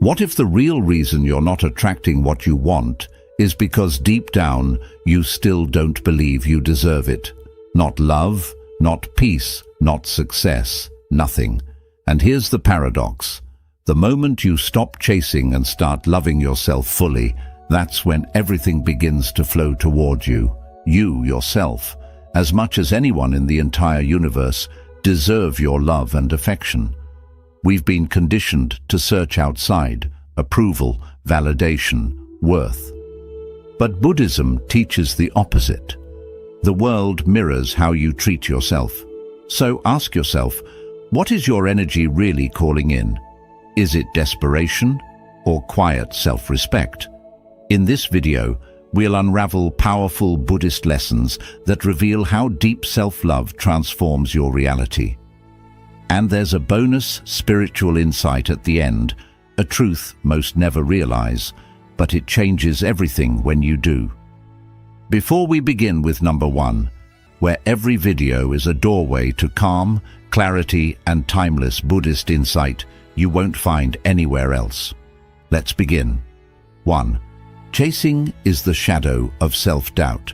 What if the real reason you're not attracting what you want is because deep down you still don't believe you deserve it? Not love, not peace, not success, nothing. And here's the paradox. The moment you stop chasing and start loving yourself fully, that's when everything begins to flow toward you. You, yourself, as much as anyone in the entire universe, deserve your love and affection. We've been conditioned to search outside, approval, validation, worth. But Buddhism teaches the opposite. The world mirrors how you treat yourself. So ask yourself, what is your energy really calling in? Is it desperation or quiet self-respect? In this video, we'll unravel powerful Buddhist lessons that reveal how deep self-love transforms your reality. And there's a bonus spiritual insight at the end, a truth most never realize, but it changes everything when you do. Before we begin with number 1, where every video is a doorway to calm, clarity, and timeless Buddhist insight you won't find anywhere else. Let's begin. 1. Chasing is the shadow of self-doubt.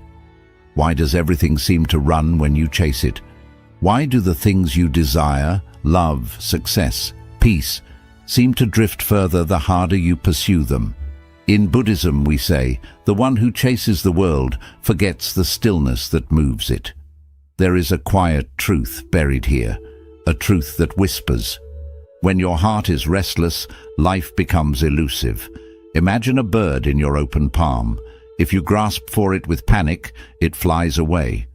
Why does everything seem to run when you chase it? Why do the things you desire, love, success, peace, seem to drift further the harder you pursue them? In Buddhism, we say, the one who chases the world forgets the stillness that moves it. There is a quiet truth buried here, a truth that whispers. When your heart is restless, life becomes elusive. Imagine a bird in your open palm. If you grasp for it with panic, it flies away.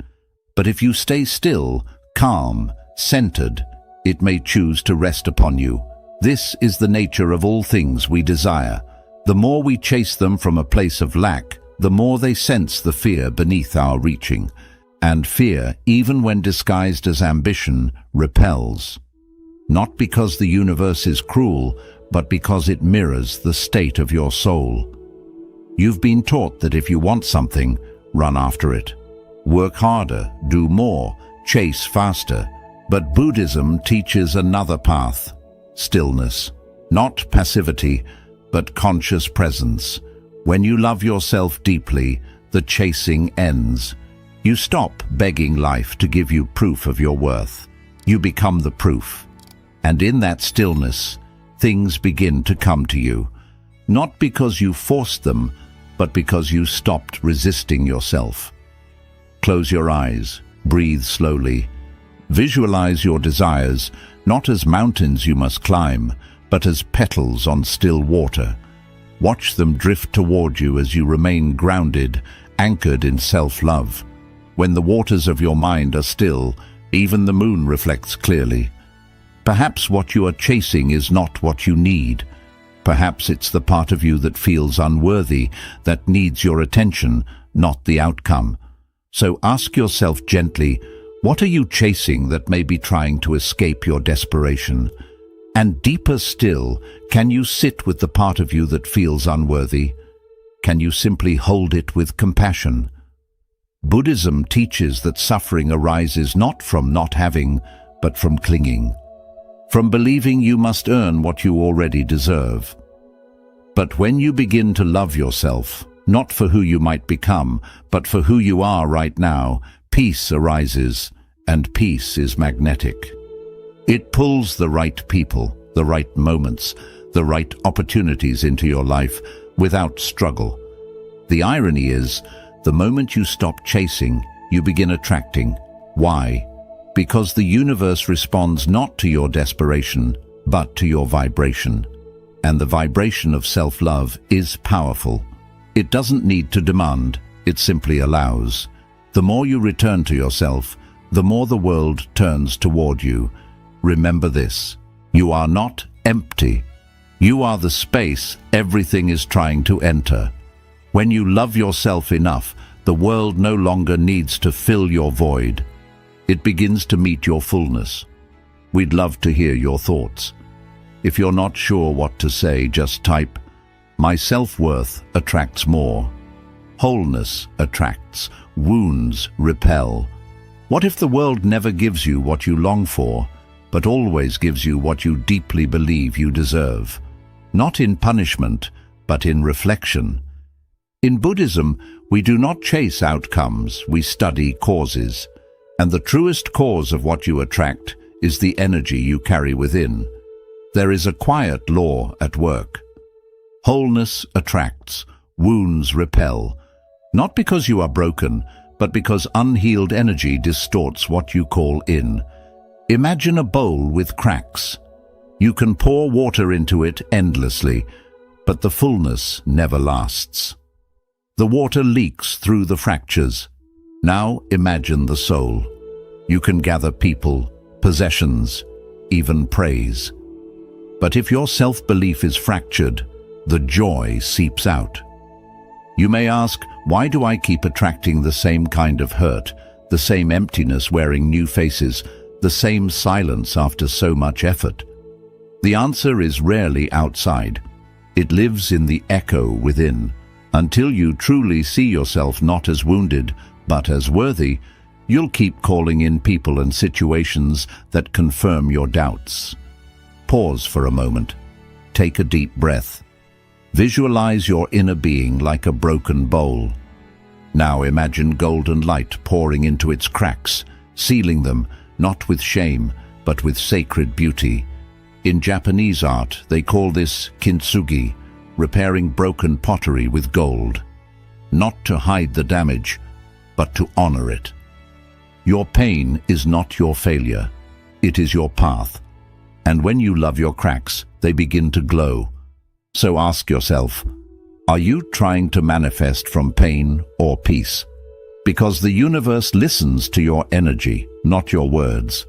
But if you stay still, calm, centered, it may choose to rest upon you. This is the nature of all things we desire. The more we chase them from a place of lack, the more they sense the fear beneath our reaching. And fear, even when disguised as ambition, repels. Not because the universe is cruel, but because it mirrors the state of your soul. You've been taught that if you want something, run after it. Work harder, do more, chase faster. But Buddhism teaches another path, stillness. Not passivity, but conscious presence. When you love yourself deeply, the chasing ends. You stop begging life to give you proof of your worth. You become the proof. And in that stillness, things begin to come to you. Not because you forced them, but because you stopped resisting yourself. Close your eyes, breathe slowly. Visualize your desires, not as mountains you must climb, but as petals on still water. Watch them drift toward you as you remain grounded, anchored in self-love. When the waters of your mind are still, even the moon reflects clearly. Perhaps what you are chasing is not what you need. Perhaps it's the part of you that feels unworthy, that needs your attention, not the outcome. So ask yourself gently, what are you chasing that may be trying to escape your desperation? And deeper still, can you sit with the part of you that feels unworthy? Can you simply hold it with compassion? Buddhism teaches that suffering arises not from not having, but from clinging. From believing you must earn what you already deserve. But when you begin to love yourself, not for who you might become, but for who you are right now, peace arises, and peace is magnetic. It pulls the right people, the right moments, the right opportunities into your life without struggle. The irony is, the moment you stop chasing, you begin attracting. Why? Because the universe responds not to your desperation, but to your vibration. And the vibration of self-love is powerful. It doesn't need to demand, it simply allows. The more you return to yourself, the more the world turns toward you. Remember this, you are not empty. You are the space everything is trying to enter. When you love yourself enough, the world no longer needs to fill your void. It begins to meet your fullness. We'd love to hear your thoughts. If you're not sure what to say, just type, "My self-worth attracts more. Wholeness attracts. Wounds repel." What if the world never gives you what you long for, but always gives you what you deeply believe you deserve? not in punishment, but in reflection. In Buddhism, we do not chase outcomes, we study causes. And the truest cause of what you attract is the energy you carry within. There is a quiet law at work. Wholeness attracts, wounds repel, not because you are broken, but because unhealed energy distorts what you call in. Imagine a bowl with cracks. You can pour water into it endlessly, but the fullness never lasts. The water leaks through the fractures. Now imagine the soul. You can gather people, possessions, even praise. But if your self-belief is fractured, the joy seeps out. You may ask, why do I keep attracting the same kind of hurt, the same emptiness wearing new faces, the same silence after so much effort? The answer is rarely outside. It lives in the echo within. Until you truly see yourself not as wounded, but as worthy, you'll keep calling in people and situations that confirm your doubts. Pause for a moment. Take a deep breath. Visualize your inner being like a broken bowl. Now imagine golden light pouring into its cracks, sealing them, not with shame, but with sacred beauty. In Japanese art, they call this kintsugi, repairing broken pottery with gold. Not to hide the damage, but to honor it. Your pain is not your failure. It is your path. And when you love your cracks, they begin to glow. So ask yourself, are you trying to manifest from pain or peace? Because the universe listens to your energy, not your words.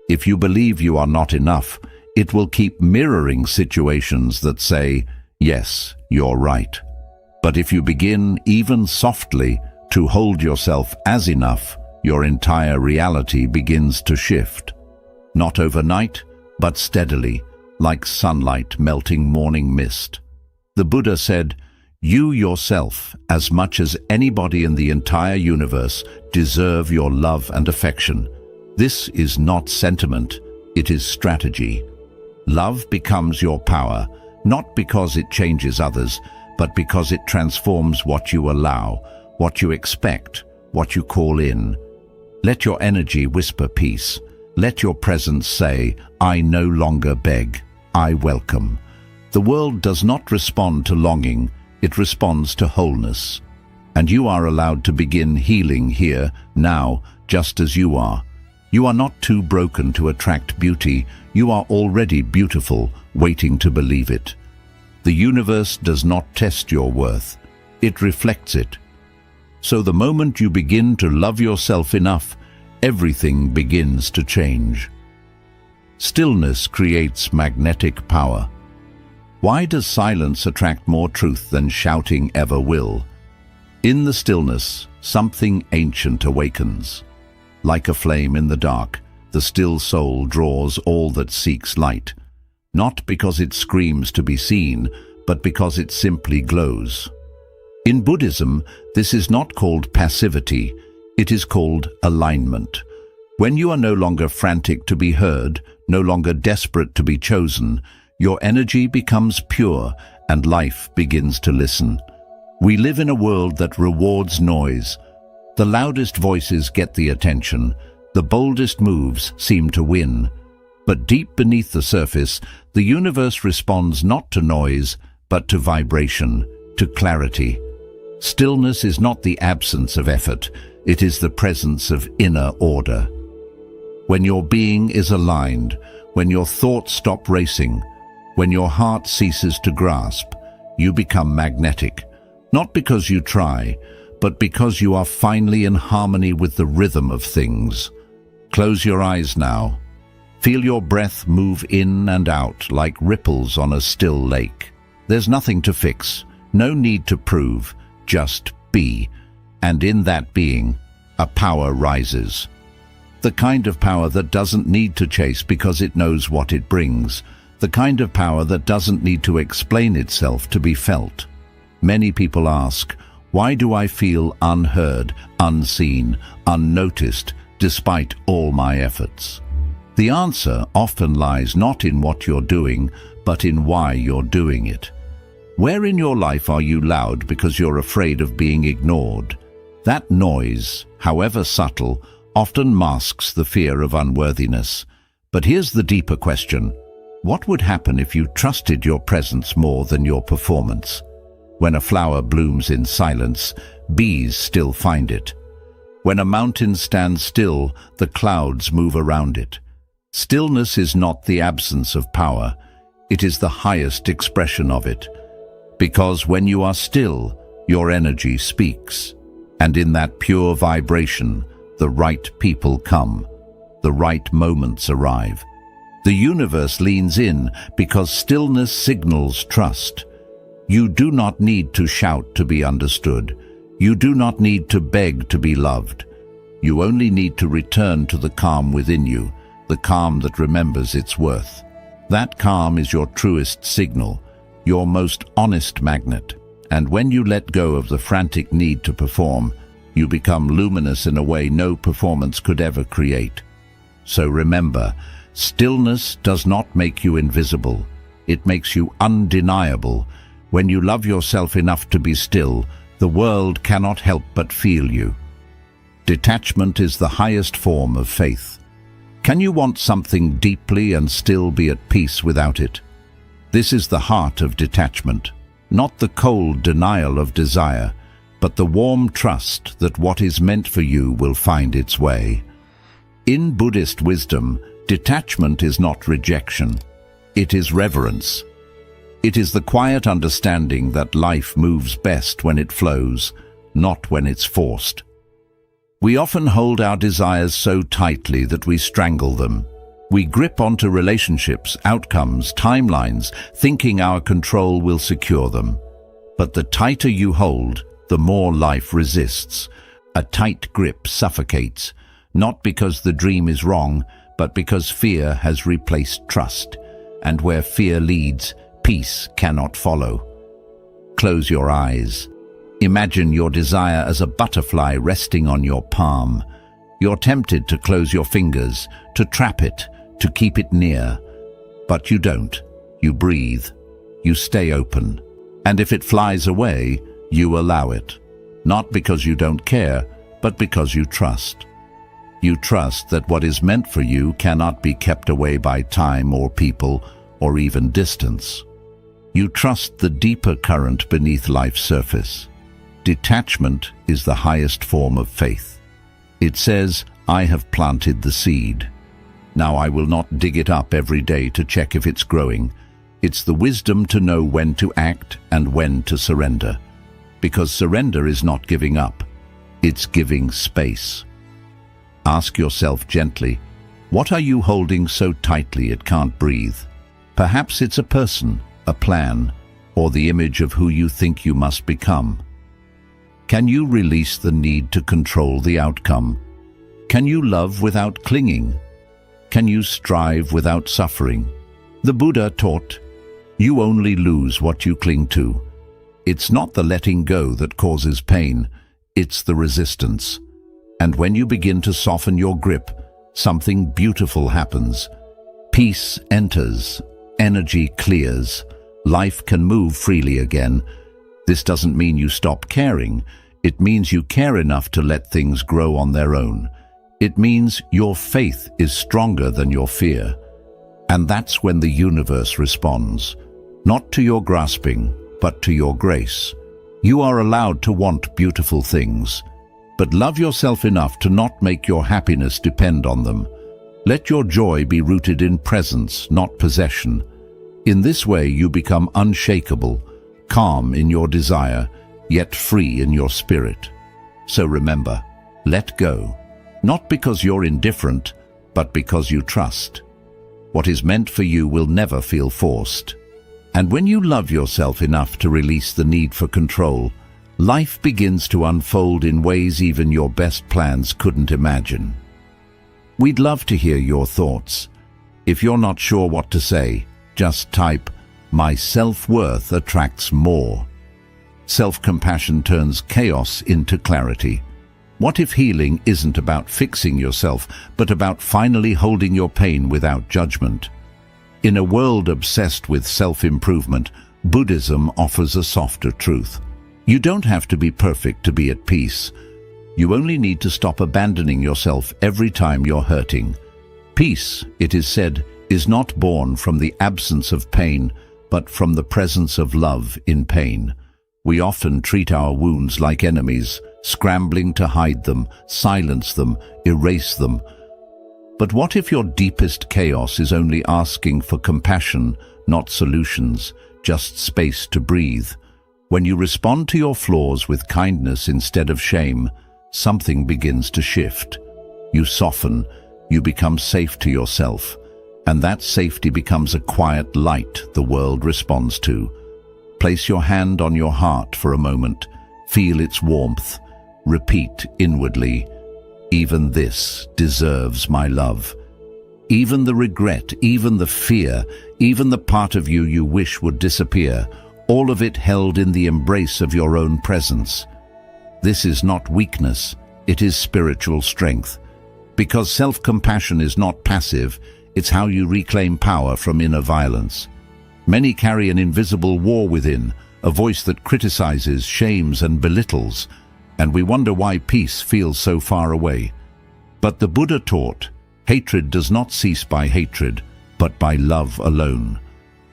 If you believe you are not enough, it will keep mirroring situations that say, yes, you're right. But if you begin, even softly, to hold yourself as enough, your entire reality begins to shift. Not overnight, but steadily, like sunlight melting morning mist. The Buddha said, you yourself, as much as anybody in the entire universe, deserve your love and affection. This is not sentiment, it is strategy. Love becomes your power, not because it changes others, but because it transforms what you allow, what you expect, what you call in. Let your energy whisper peace. Let your presence say, I no longer beg, I welcome. The world does not respond to longing, it responds to wholeness. And you are allowed to begin healing here, now, just as you are. You are not too broken to attract beauty. You are already beautiful, waiting to believe it. The universe does not test your worth. It reflects it. So the moment you begin to love yourself enough, everything begins to change. Stillness creates magnetic power. Why does silence attract more truth than shouting ever will? In the stillness, something ancient awakens. Like a flame in the dark, the still soul draws all that seeks light, not because it screams to be seen, but because it simply glows. In Buddhism, this is not called passivity, it is called alignment. When you are no longer frantic to be heard, no longer desperate to be chosen, your energy becomes pure and life begins to listen. We live in a world that rewards noise. The loudest voices get the attention, the boldest moves seem to win. But deep beneath the surface, the universe responds not to noise, but to vibration, to clarity. Stillness is not the absence of effort, it is the presence of inner order. When your being is aligned, when your thoughts stop racing, when your heart ceases to grasp, you become magnetic, not because you try, but because you are finally in harmony with the rhythm of things. Close your eyes now. Feel your breath move in and out like ripples on a still lake. There's nothing to fix, no need to prove, just be. And in that being, a power rises. The kind of power that doesn't need to chase because it knows what it brings. The kind of power that doesn't need to explain itself to be felt. Many people ask, why do I feel unheard, unseen, unnoticed, despite all my efforts? The answer often lies not in what you're doing, but in why you're doing it. Where in your life are you loud because you're afraid of being ignored? That noise, however subtle, often masks the fear of unworthiness. But here's the deeper question. What would happen if you trusted your presence more than your performance? When a flower blooms in silence, bees still find it. When a mountain stands still, the clouds move around it. Stillness is not the absence of power. It is the highest expression of it. Because when you are still, your energy speaks. And in that pure vibration, the right people come. The right moments arrive. The universe leans in because stillness signals trust. You do not need to shout to be understood. You do not need to beg to be loved. You only need to return to the calm within you, the calm that remembers its worth. That calm is your truest signal, your most honest magnet. And when you let go of the frantic need to perform, you become luminous in a way no performance could ever create. So remember, stillness does not make you invisible. It makes you undeniable. When you love yourself enough to be still, the world cannot help but feel you. Detachment is the highest form of faith. Can you want something deeply and still be at peace without it? This is the heart of detachment, not the cold denial of desire, but the warm trust that what is meant for you will find its way. In Buddhist wisdom, detachment is not rejection. It is reverence. It is the quiet understanding that life moves best when it flows, not when it's forced. We often hold our desires so tightly that we strangle them. We grip onto relationships, outcomes, timelines, thinking our control will secure them. But the tighter you hold, the more life resists. A tight grip suffocates, not because the dream is wrong, but because fear has replaced trust. And where fear leads, peace cannot follow. Close your eyes. Imagine your desire as a butterfly resting on your palm. You're tempted to close your fingers, to trap it, to keep it near. But you don't. You breathe. You stay open. And if it flies away, you allow it. Not because you don't care, but because you trust. You trust that what is meant for you cannot be kept away by time or people or even distance. You trust the deeper current beneath life's surface. Detachment is the highest form of faith. It says, I have planted the seed. Now I will not dig it up every day to check if it's growing. It's the wisdom to know when to act and when to surrender. Because surrender is not giving up. It's giving space. Ask yourself gently, what are you holding so tightly it can't breathe? Perhaps it's a person, a plan, or the image of who you think you must become. Can you release the need to control the outcome? Can you love without clinging? Can you strive without suffering? The Buddha taught, you only lose what you cling to. It's not the letting go that causes pain, it's the resistance. And when you begin to soften your grip, something beautiful happens. Peace enters, energy clears, life can move freely again. This doesn't mean you stop caring. It means you care enough to let things grow on their own. It means your faith is stronger than your fear. And that's when the universe responds, not to your grasping, but to your grace. You are allowed to want beautiful things, but love yourself enough to not make your happiness depend on them. Let your joy be rooted in presence, not possession. In this way you become unshakable, calm in your desire, yet free in your spirit. So remember, let go, not because you're indifferent, but because you trust. What is meant for you will never feel forced. And when you love yourself enough to release the need for control, life begins to unfold in ways even your best plans couldn't imagine. We'd love to hear your thoughts. If you're not sure what to say, just type, "My self-worth attracts more." Self-compassion turns chaos into clarity. What if healing isn't about fixing yourself, but about finally holding your pain without judgment? In a world obsessed with self-improvement, Buddhism offers a softer truth. You don't have to be perfect to be at peace. You only need to stop abandoning yourself every time you're hurting. Peace, it is said, is not born from the absence of pain, but from the presence of love in pain. We often treat our wounds like enemies, scrambling to hide them, silence them, erase them. But what if your deepest chaos is only asking for compassion, not solutions, just space to breathe? When you respond to your flaws with kindness instead of shame, something begins to shift. You soften, you become safe to yourself, and that safety becomes a quiet light the world responds to. Place your hand on your heart for a moment, feel its warmth, repeat inwardly, "Even this deserves my love." Even the regret, even the fear, even the part of you you wish would disappear, all of it held in the embrace of your own presence. This is not weakness, it is spiritual strength. Because self-compassion is not passive, it's how you reclaim power from inner violence. Many carry an invisible war within, a voice that criticizes, shames, and belittles, and we wonder why peace feels so far away. But the Buddha taught, hatred does not cease by hatred, but by love alone.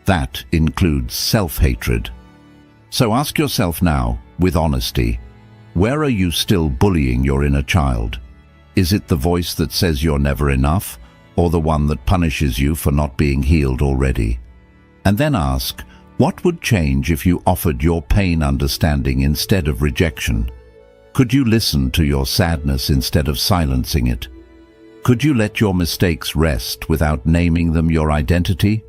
That includes self-hatred. So ask yourself now, with honesty, where are you still bullying your inner child? Is it the voice that says you're never enough, or the one that punishes you for not being healed already? And then ask, what would change if you offered your pain understanding instead of rejection? Could you listen to your sadness instead of silencing it? Could you let your mistakes rest without naming them your identity?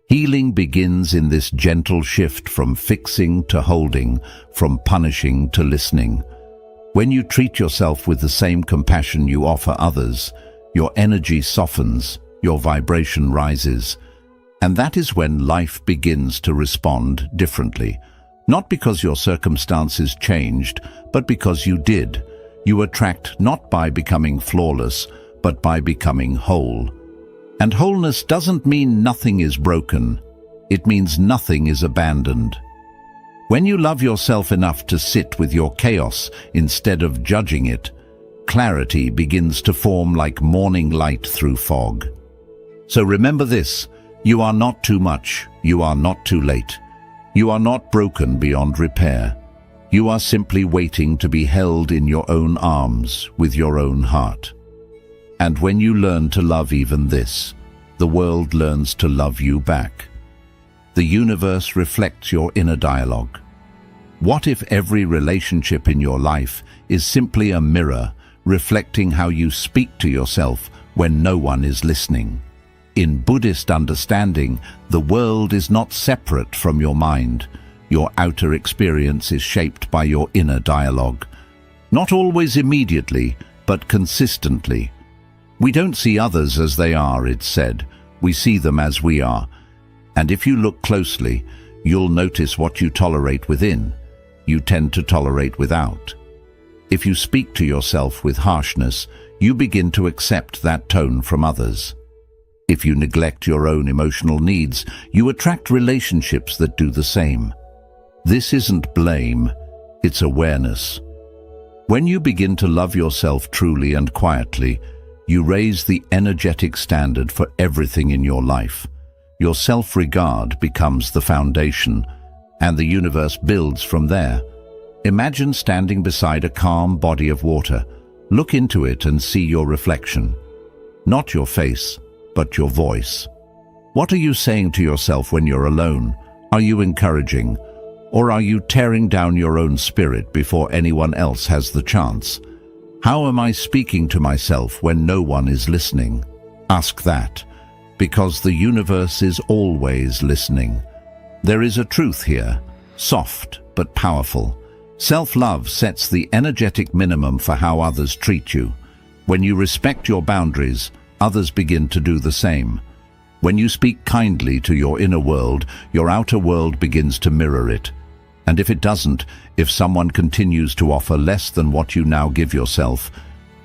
Healing begins in this gentle shift from fixing to holding, from punishing to listening. When you treat yourself with the same compassion you offer others, your energy softens, your vibration rises. And that is when life begins to respond differently. Not because your circumstances changed, but because you did. You attract not by becoming flawless, but by becoming whole. And wholeness doesn't mean nothing is broken. It means nothing is abandoned. When you love yourself enough to sit with your chaos instead of judging it, clarity begins to form like morning light through fog. So remember this, you are not too much, you are not too late. You are not broken beyond repair. You are simply waiting to be held in your own arms with your own heart. And when you learn to love even this, the world learns to love you back. The universe reflects your inner dialogue. What if every relationship in your life is simply a mirror reflecting how you speak to yourself when no one is listening? In Buddhist understanding, the world is not separate from your mind. Your outer experience is shaped by your inner dialogue. Not always immediately, but consistently. We don't see others as they are, it's said. We see them as we are. And if you look closely, you'll notice what you tolerate within, you tend to tolerate without. If you speak to yourself with harshness, you begin to accept that tone from others. If you neglect your own emotional needs, you attract relationships that do the same. This isn't blame, it's awareness. When you begin to love yourself truly and quietly, you raise the energetic standard for everything in your life. Your self-regard becomes the foundation, and the universe builds from there. Imagine standing beside a calm body of water. Look into it and see your reflection. Not your face, but your voice. What are you saying to yourself when you're alone? Are you encouraging? Or are you tearing down your own spirit before anyone else has the chance? How am I speaking to myself when no one is listening? Ask that, because the universe is always listening. There is a truth here, soft but powerful. Self-love sets the energetic minimum for how others treat you. When you respect your boundaries, others begin to do the same. When you speak kindly to your inner world, your outer world begins to mirror it. And if it doesn't, if someone continues to offer less than what you now give yourself,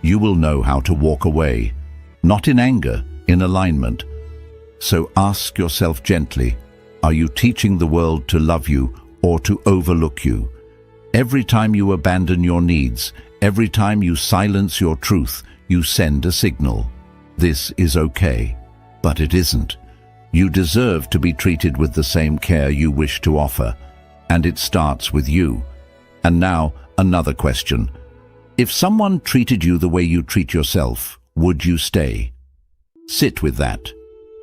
you will know how to walk away. Not in anger, in alignment. So ask yourself gently, are you teaching the world to love you or to overlook you? Every time you abandon your needs, every time you silence your truth, you send a signal. This is okay, but it isn't. You deserve to be treated with the same care you wish to offer, and it starts with you. And now, another question. If someone treated you the way you treat yourself, would you stay? Sit with that.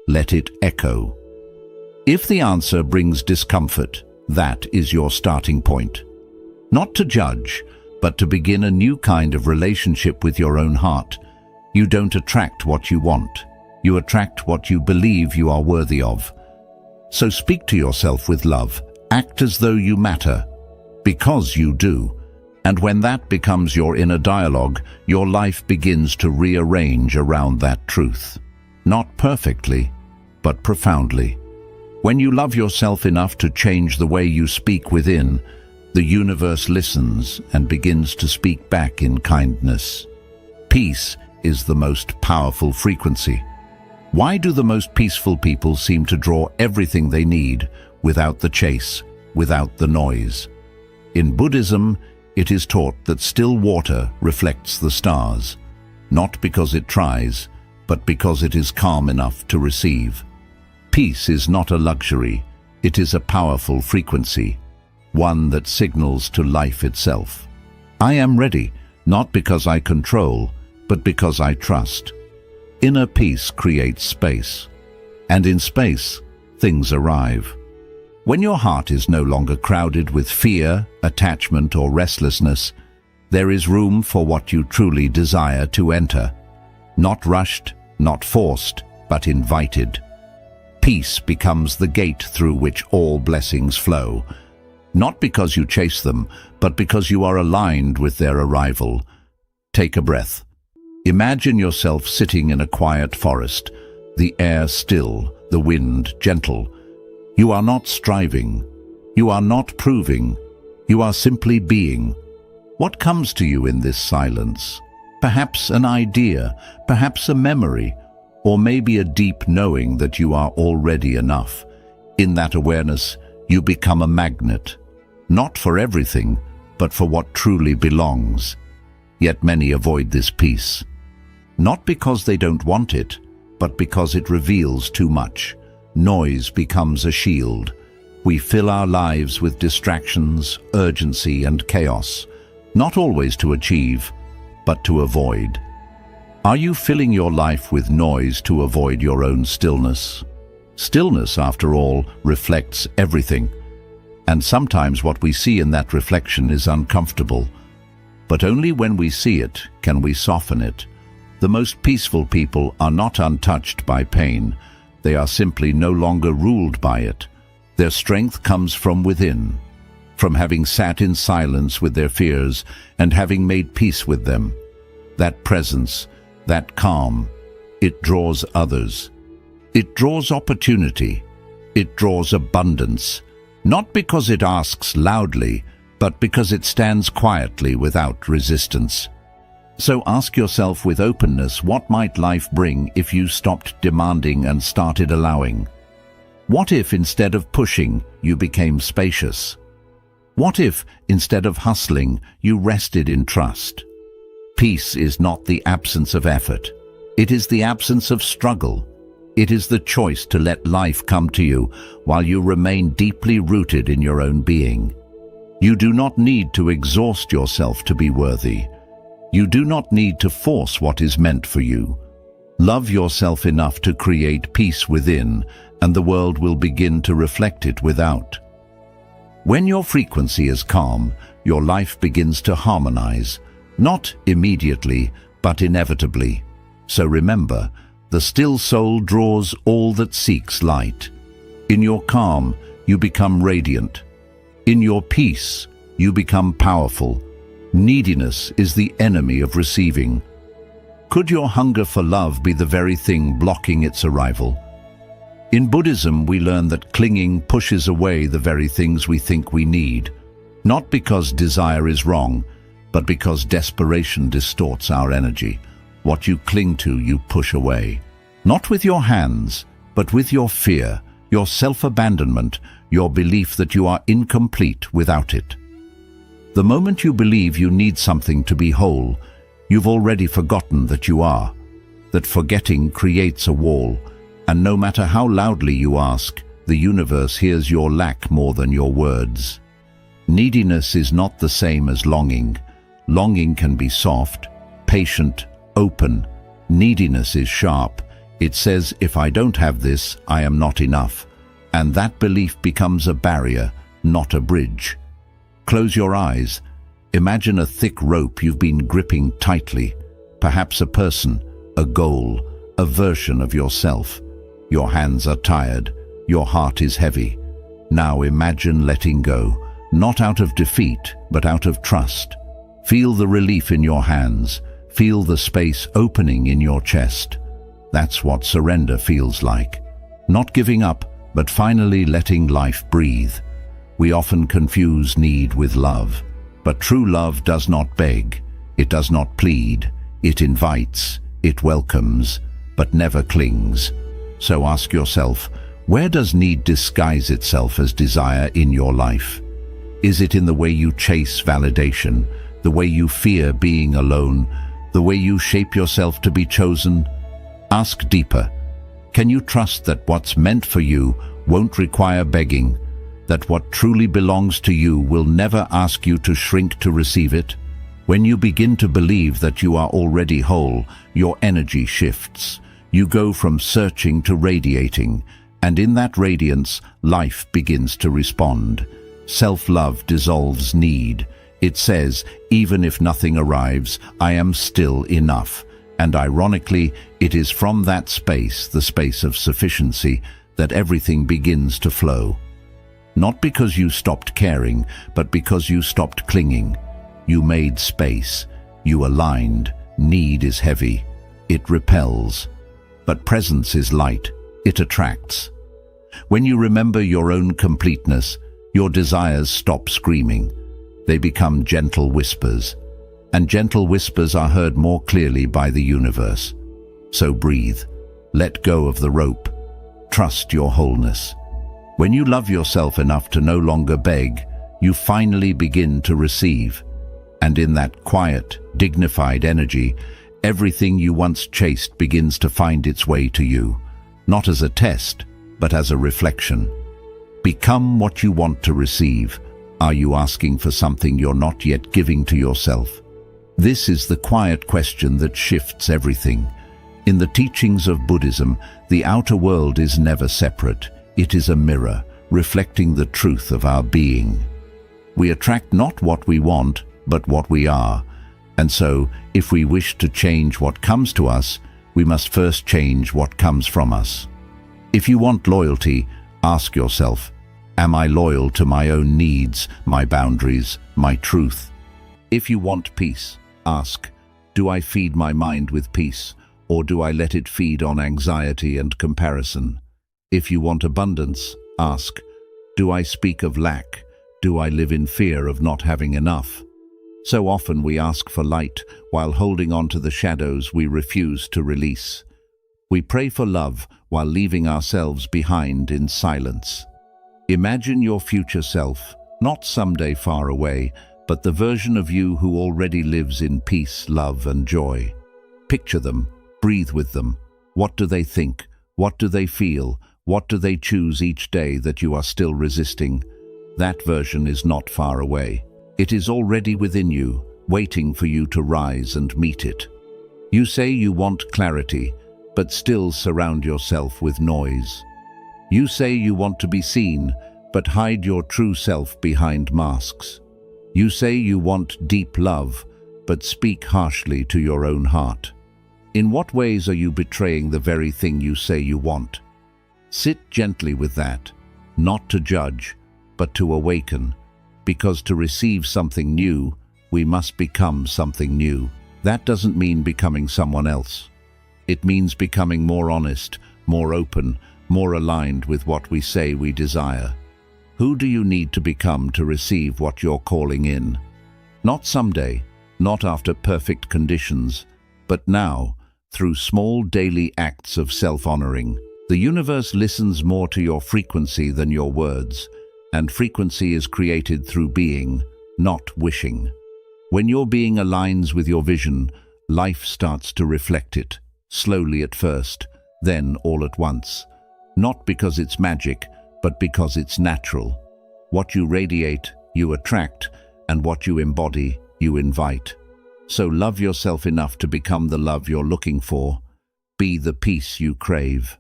Let it echo. If the answer brings discomfort, that is your starting point. Not to judge, but to begin a new kind of relationship with your own heart. You don't attract what you want. You attract what you believe you are worthy of. So speak to yourself with love. Act as though you matter, because you do. And when that becomes your inner dialogue, your life begins to rearrange around that truth. Not perfectly, but profoundly. When you love yourself enough to change the way you speak within, the universe listens and begins to speak back in kindness. Peace is the most powerful frequency. Why do the most peaceful people seem to draw everything they need without the chase, without the noise? In Buddhism, it is taught that still water reflects the stars, not because it tries, but because it is calm enough to receive. Peace is not a luxury, it is a powerful frequency, one that signals to life itself. I am ready, not because I control, but because I trust. Inner peace creates space, and in space, things arrive. When your heart is no longer crowded with fear, attachment, or restlessness, there is room for what you truly desire to enter. Not rushed, not forced, but invited. Peace becomes the gate through which all blessings flow, not because you chase them, but because you are aligned with their arrival. Take a breath. Imagine yourself sitting in a quiet forest, the air still, the wind gentle. You are not striving. You are not proving. You are simply being. What comes to you in this silence? Perhaps an idea, perhaps a memory, or maybe a deep knowing that you are already enough. In that awareness, you become a magnet, not for everything, but for what truly belongs. Yet many avoid this peace. Not because they don't want it, but because it reveals too much. Noise becomes a shield. We fill our lives with distractions, urgency, and chaos, not always to achieve, but to avoid. Are you filling your life with noise to avoid your own stillness? Stillness, after all, reflects everything. And sometimes what we see in that reflection is uncomfortable. But only when we see it can we soften it. The most peaceful people are not untouched by pain. They are simply no longer ruled by it. Their strength comes from within, from having sat in silence with their fears and having made peace with them. That presence, that calm, it draws others. It draws opportunity. It draws abundance, not because it asks loudly, but because it stands quietly without resistance. So ask yourself with openness, what might life bring if you stopped demanding and started allowing? What if instead of pushing, you became spacious? What if instead of hustling, you rested in trust? Peace is not the absence of effort. It is the absence of struggle. It is the choice to let life come to you while you remain deeply rooted in your own being. You do not need to exhaust yourself to be worthy. You do not need to force what is meant for you. Love yourself enough to create peace within, and the world will begin to reflect it without. When your frequency is calm, your life begins to harmonize, not immediately, but inevitably. So remember, the still soul draws all that seeks light. In your calm, you become radiant. In your peace, you become powerful. Neediness is the enemy of receiving. Could your hunger for love be the very thing blocking its arrival? In Buddhism, we learn that clinging pushes away the very things we think we need, not because desire is wrong, but because desperation distorts our energy. What you cling to, you push away. Not with your hands, but with your fear, your self-abandonment, your belief that you are incomplete without it. The moment you believe you need something to be whole, you've already forgotten that you are, that forgetting creates a wall, and no matter how loudly you ask, the universe hears your lack more than your words. Neediness is not the same as longing. Longing can be soft, patient, open. Neediness is sharp. It says, if I don't have this, I am not enough. And that belief becomes a barrier, not a bridge. Close your eyes. Imagine a thick rope you've been gripping tightly. Perhaps a person, a goal, a version of yourself. Your hands are tired. Your heart is heavy. Now imagine letting go, not out of defeat, but out of trust. Feel the relief in your hands. Feel the space opening in your chest. That's what surrender feels like. Not giving up, but finally letting life breathe. We often confuse need with love, but true love does not beg. It does not plead. It invites, it welcomes, but never clings. So ask yourself, where does need disguise itself as desire in your life? Is it in the way you chase validation, the way you fear being alone, the way you shape yourself to be chosen? Ask deeper. Can you trust that what's meant for you won't require begging, that what truly belongs to you will never ask you to shrink to receive it? When you begin to believe that you are already whole, your energy shifts. You go from searching to radiating, and in that radiance, life begins to respond. Self-love dissolves need. It says, even if nothing arrives, I am still enough. And ironically, it is from that space, the space of sufficiency, that everything begins to flow. Not because you stopped caring, but because you stopped clinging. You made space. You aligned. Need is heavy. It repels. But presence is light. It attracts. When you remember your own completeness, your desires stop screaming. They become gentle whispers. And gentle whispers are heard more clearly by the universe. So breathe. Let go of the rope. Trust your wholeness. When you love yourself enough to no longer beg, you finally begin to receive. And in that quiet, dignified energy, everything you once chased begins to find its way to you, not as a test, but as a reflection. Become what you want to receive. Are you asking for something you're not yet giving to yourself? This is the quiet question that shifts everything. In the teachings of Buddhism, the outer world is never separate. It is a mirror, reflecting the truth of our being. We attract not what we want, but what we are. And so, if we wish to change what comes to us, we must first change what comes from us. If you want loyalty, ask yourself, am I loyal to my own needs, my boundaries, my truth? If you want peace, ask, do I feed my mind with peace, or do I let it feed on anxiety and comparison? If you want abundance, ask, do I speak of lack? Do I live in fear of not having enough? So often we ask for light while holding on to the shadows we refuse to release. We pray for love while leaving ourselves behind in silence. Imagine your future self, not someday far away, but the version of you who already lives in peace, love, and joy. Picture them, breathe with them. What do they think? What do they feel? What do they choose each day that you are still resisting? That version is not far away. It is already within you, waiting for you to rise and meet it. You say you want clarity, but still surround yourself with noise. You say you want to be seen, but hide your true self behind masks. You say you want deep love, but speak harshly to your own heart. In what ways are you betraying the very thing you say you want? Sit gently with that, not to judge, but to awaken. Because to receive something new, we must become something new. That doesn't mean becoming someone else. It means becoming more honest, more open, more aligned with what we say we desire. Who do you need to become to receive what you're calling in? Not someday, not after perfect conditions, but now, through small daily acts of self-honoring. The The universe listens more to your frequency than your words, and frequency is created through being, not wishing. When your being aligns with your vision, life starts to reflect it, slowly at first, then all at once. Not because it's magic, but because it's natural. What you radiate, you attract, and what you embody, you invite. So love yourself enough to become the love you're looking for. Be the peace you crave.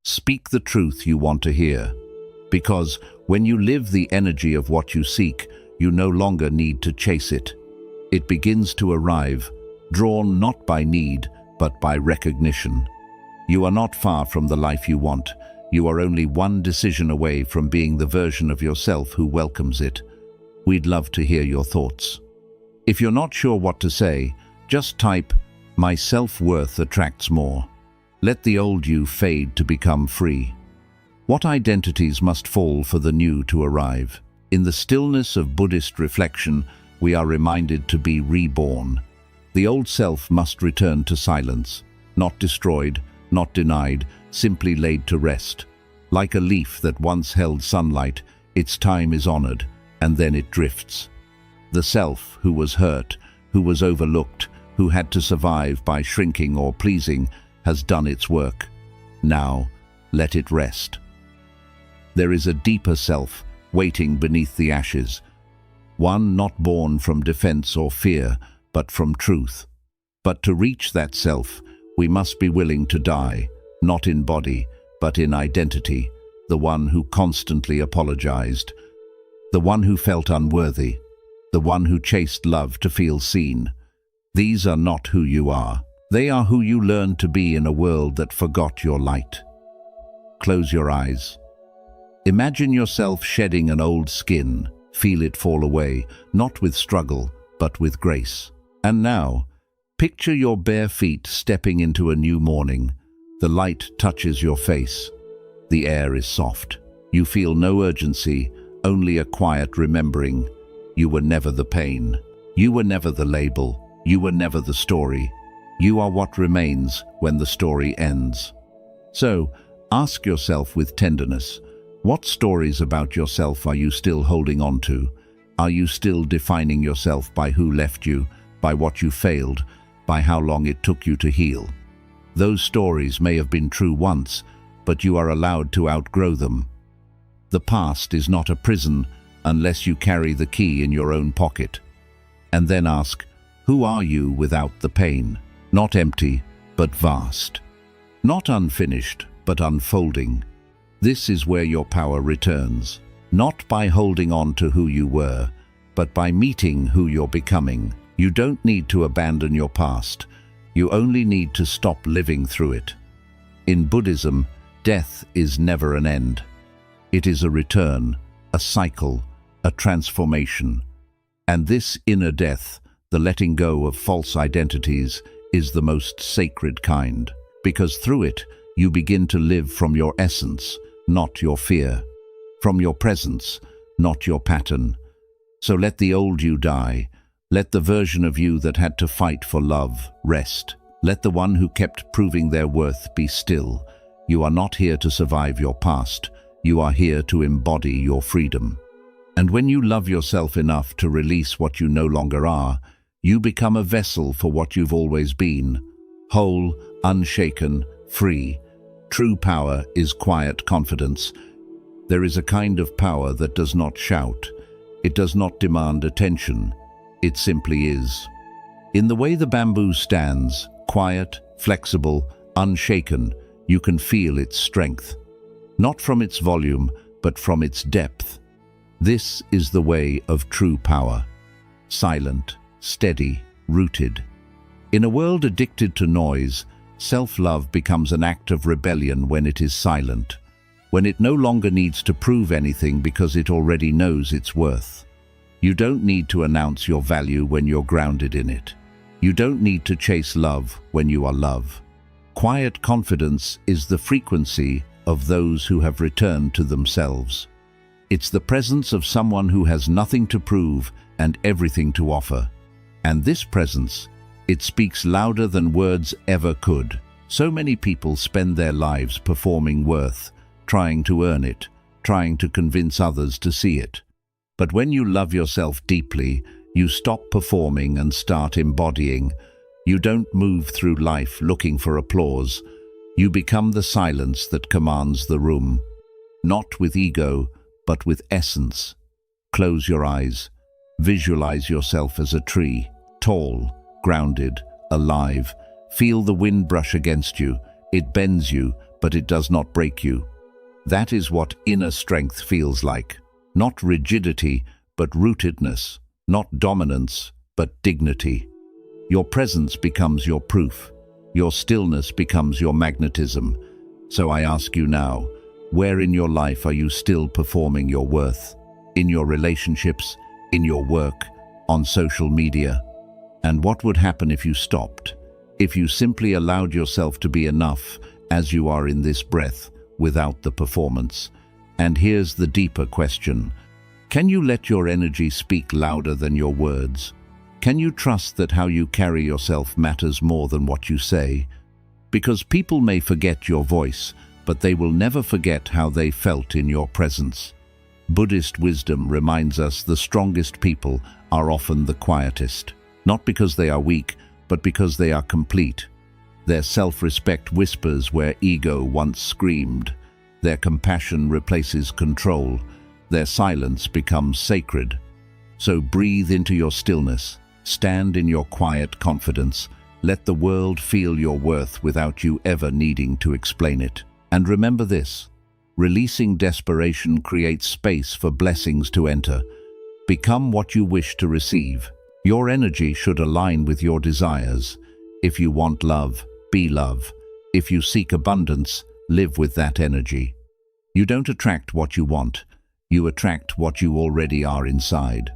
Speak the truth you want to hear. Because when you live the energy of what you seek, you no longer need to chase it. It begins to arrive, drawn not by need, but by recognition. You are not far from the life you want. You are only one decision away from being the version of yourself who welcomes it. We'd love to hear your thoughts. If you're not sure what to say, just type, "My self-worth attracts more." Let the old you fade to become free. What identities must fall for the new to arrive? In the stillness of Buddhist reflection, we are reminded to be reborn. The old self must return to silence, not destroyed, not denied, simply laid to rest. Like a leaf that once held sunlight, its time is honored, and then it drifts. The self who was hurt, who was overlooked, who had to survive by shrinking or pleasing, has done its work. Now, let it rest. There is a deeper self waiting beneath the ashes, one not born from defense or fear, but from truth. But to reach that self, we must be willing to die, not in body, but in identity, the one who constantly apologized, the one who felt unworthy, the one who chased love to feel seen. These are not who you are. They are who you learned to be in a world that forgot your light. Close your eyes. Imagine yourself shedding an old skin. Feel it fall away, not with struggle, but with grace. And now, picture your bare feet stepping into a new morning. The light touches your face. The air is soft. You feel no urgency, only a quiet remembering. You were never the pain. You were never the label. You were never the story. You are what remains when the story ends. So, ask yourself with tenderness, what stories about yourself are you still holding on to? Are you still defining yourself by who left you, by what you failed, by how long it took you to heal? Those stories may have been true once, but you are allowed to outgrow them. The past is not a prison unless you carry the key in your own pocket. And then ask, who are you without the pain? Not empty, but vast. Not unfinished, but unfolding. This is where your power returns, not by holding on to who you were, but by meeting who you're becoming. You don't need to abandon your past. You only need to stop living through it. In Buddhism, death is never an end. It is a return, a cycle, a transformation. And this inner death, the letting go of false identities, is the most sacred kind, because through it you begin to live from your essence, not your fear, from your presence, not your pattern. So let the old you die. Let the version of you that had to fight for love rest. Let the one who kept proving their worth be still. You are not here to survive your past. You are here to embody your freedom. And when you love yourself enough to release what you no longer are, you become a vessel for what you've always been, whole, unshaken, free. True power is quiet confidence. There is a kind of power that does not shout. It does not demand attention. It simply is. In the way the bamboo stands, quiet, flexible, unshaken, you can feel its strength. Not from its volume, but from its depth. This is the way of true power. Silent, steady, rooted. In a world addicted to noise, self-love becomes an act of rebellion when it is silent, when it no longer needs to prove anything because it already knows its worth. You don't need to announce your value when you're grounded in it. You don't need to chase love when you are love. Quiet confidence is the frequency of those who have returned to themselves. It's the presence of someone who has nothing to prove and everything to offer. And this presence, it speaks louder than words ever could. So many people spend their lives performing worth, trying to earn it, trying to convince others to see it. But when you love yourself deeply, you stop performing and start embodying. You don't move through life looking for applause. You become the silence that commands the room. Not with ego, but with essence. Close your eyes. Visualize yourself as a tree, tall, grounded, alive. Feel the wind brush against you. It bends you, but it does not break you. That is what inner strength feels like. Not rigidity, but rootedness. Not dominance, but dignity. Your presence becomes your proof. Your stillness becomes your magnetism. So I ask you now, where in your life are you still performing your worth? In your relationships, in your work, on social media? And what would happen if you stopped? If you simply allowed yourself to be enough as you are in this breath, without the performance? And here's the deeper question. Can you let your energy speak louder than your words? Can you trust that how you carry yourself matters more than what you say? Because people may forget your voice, but they will never forget how they felt in your presence. Buddhist wisdom reminds us the strongest people are often the quietest, not because they are weak, but because they are complete. Their self-respect whispers where ego once screamed. Their compassion replaces control. Their silence becomes sacred. So breathe into your stillness. Stand in your quiet confidence. Let the world feel your worth without you ever needing to explain it. And remember this, releasing desperation creates space for blessings to enter. Become what you wish to receive. Your energy should align with your desires. If you want love, be love. If you seek abundance, live with that energy. You don't attract what you want. You attract what you already are inside.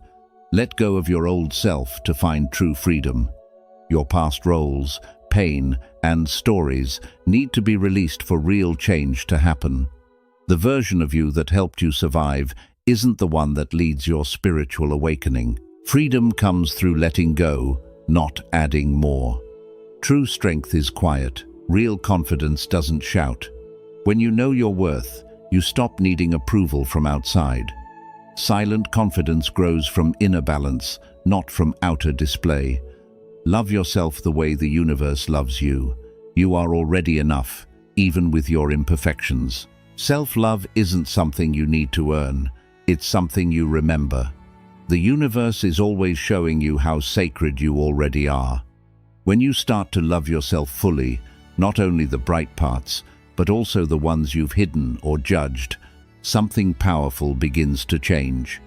Let go of your old self to find true freedom. Your past roles, pain, and stories need to be released for real change to happen. The version of you that helped you survive isn't the one that leads your spiritual awakening. Freedom comes through letting go, not adding more. True strength is quiet. Real confidence doesn't shout. When you know your worth, you stop needing approval from outside. Silent confidence grows from inner balance, not from outer display. Love yourself the way the universe loves you. You are already enough, even with your imperfections. Self-love isn't something you need to earn. It's something you remember. The universe is always showing you how sacred you already are. When you start to love yourself fully, not only the bright parts, but also the ones you've hidden or judged, something powerful begins to change.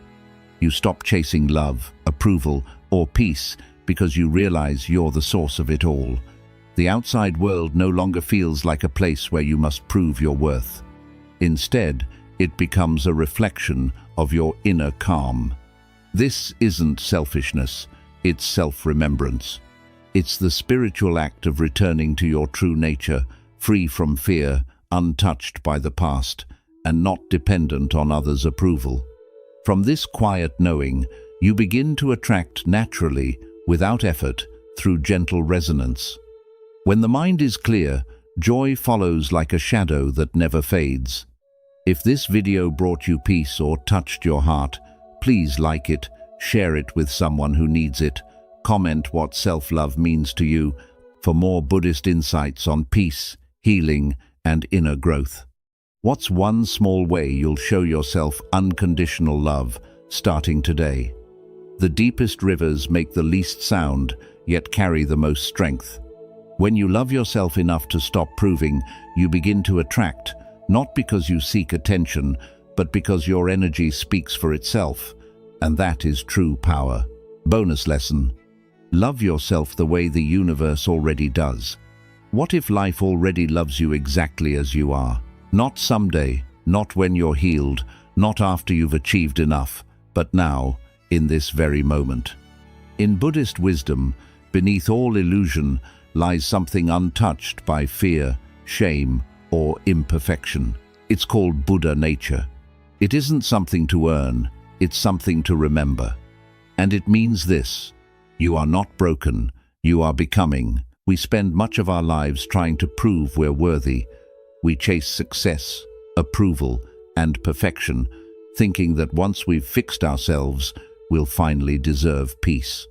You stop chasing love, approval, or peace because you realize you're the source of it all. The outside world no longer feels like a place where you must prove your worth. Instead, it becomes a reflection of your inner calm. This isn't selfishness, it's self-remembrance. It's the spiritual act of returning to your true nature, free from fear, untouched by the past, and not dependent on others' approval. From this quiet knowing, you begin to attract naturally, without effort, through gentle resonance. When the mind is clear, joy follows like a shadow that never fades. If this video brought you peace or touched your heart, please like it, share it with someone who needs it, comment what self-love means to you for more Buddhist insights on peace, healing, and inner growth. What's one small way you'll show yourself unconditional love starting today? The deepest rivers make the least sound, yet carry the most strength. When you love yourself enough to stop proving, you begin to attract, not because you seek attention, but because your energy speaks for itself. And that is true power. Bonus lesson. Love yourself the way the universe already does. What if life already loves you exactly as you are? Not someday, not when you're healed, not after you've achieved enough, but now, in this very moment. In Buddhist wisdom, beneath all illusion lies something untouched by fear, shame, or imperfection. It's called Buddha nature. It isn't something to earn, it's something to remember. And it means this: you are not broken, you are becoming, We spend much of our lives trying to prove we're worthy. We chase success, approval, and perfection, thinking that once we've fixed ourselves, we'll finally deserve peace.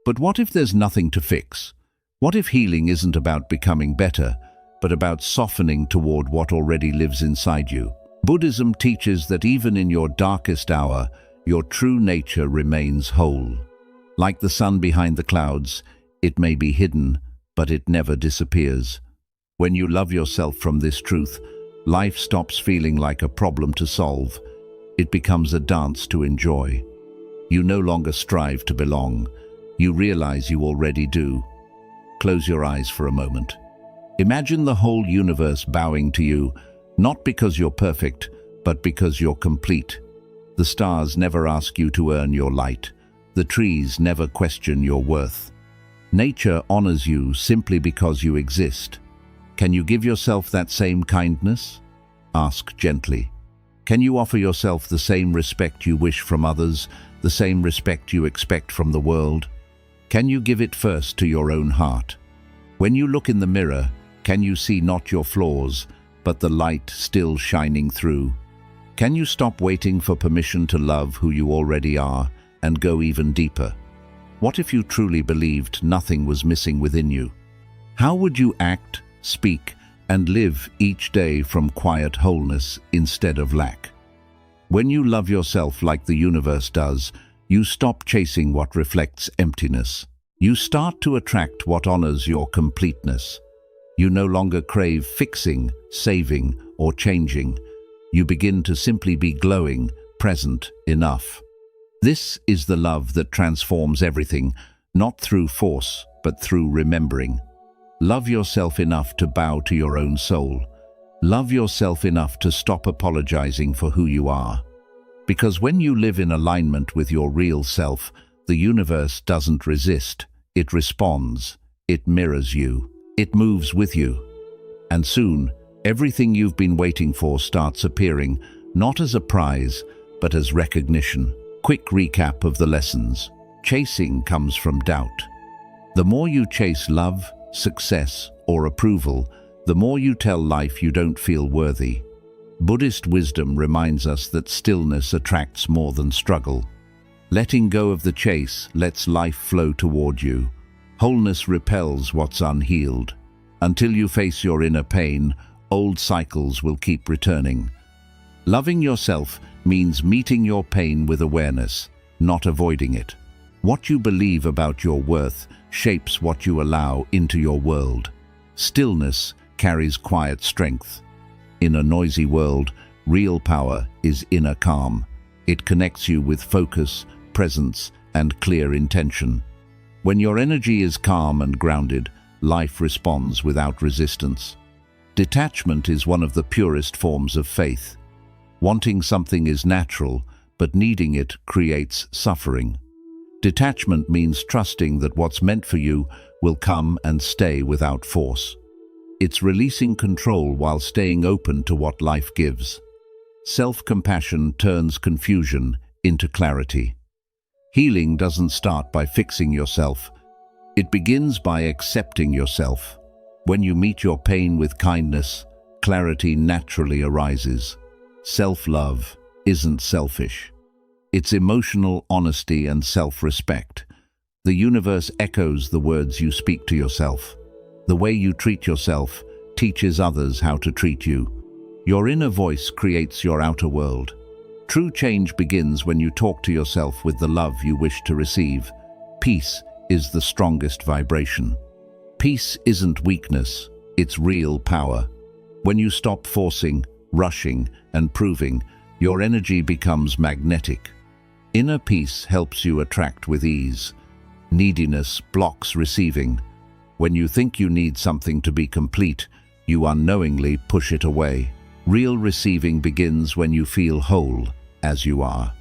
But what if there's nothing to fix? What if healing isn't about becoming better, but about softening toward what already lives inside you? Buddhism teaches that even in your darkest hour, your true nature remains whole. Like the sun behind the clouds, it may be hidden, but it never disappears. When you love yourself from this truth, life stops feeling like a problem to solve. It becomes a dance to enjoy. You no longer strive to belong. You realize you already do. Close your eyes for a moment. Imagine the whole universe bowing to you, not because you're perfect, but because you're complete. The stars never ask you to earn your light. The trees never question your worth. Nature honors you simply because you exist. Can you give yourself that same kindness? Ask gently. Can you offer yourself the same respect you wish from others, the same respect you expect from the world? Can you give it first to your own heart? When you look in the mirror, can you see not your flaws, but the light still shining through? Can you stop waiting for permission to love who you already are and go even deeper? What if you truly believed nothing was missing within you? How would you act, speak, and live each day from quiet wholeness instead of lack? When you love yourself like the universe does, you stop chasing what reflects emptiness. You start to attract what honors your completeness. You no longer crave fixing, saving, or changing. You begin to simply be glowing, present, enough. This is the love that transforms everything, not through force, but through remembering. Love yourself enough to bow to your own soul. Love yourself enough to stop apologizing for who you are. Because when you live in alignment with your real self, the universe doesn't resist. It responds. It mirrors you. It moves with you. And soon, everything you've been waiting for starts appearing, not as a prize, but as recognition. Quick recap of the lessons. Chasing comes from doubt. The more you chase love, success, or approval, the more you tell life you don't feel worthy. Buddhist wisdom reminds us that stillness attracts more than struggle. Letting go of the chase lets life flow toward you. Wholeness repels what's unhealed. Until you face your inner pain, old cycles will keep returning. Loving yourself means meeting your pain with awareness, not avoiding it. What you believe about your worth shapes what you allow into your world. Stillness carries quiet strength. In a noisy world, real power is inner calm. It connects you with focus, presence, and clear intention. When your energy is calm and grounded, life responds without resistance. Detachment is one of the purest forms of faith. Wanting something is natural, but needing it creates suffering. Detachment means trusting that what's meant for you will come and stay without force. It's releasing control while staying open to what life gives. Self-compassion turns confusion into clarity. Healing doesn't start by fixing yourself. It begins by accepting yourself. When you meet your pain with kindness, clarity naturally arises. Self-love isn't selfish. It's emotional honesty and self-respect. The universe echoes the words you speak to yourself. The way you treat yourself teaches others how to treat you. Your inner voice creates your outer world. True change begins when you talk to yourself with the love you wish to receive. Peace is the strongest vibration. Peace isn't weakness, it's real power. When you stop forcing, rushing, and proving, your energy becomes magnetic. Inner peace helps you attract with ease. Neediness blocks receiving. When you think you need something to be complete, you unknowingly push it away. Real receiving begins when you feel whole, as you are.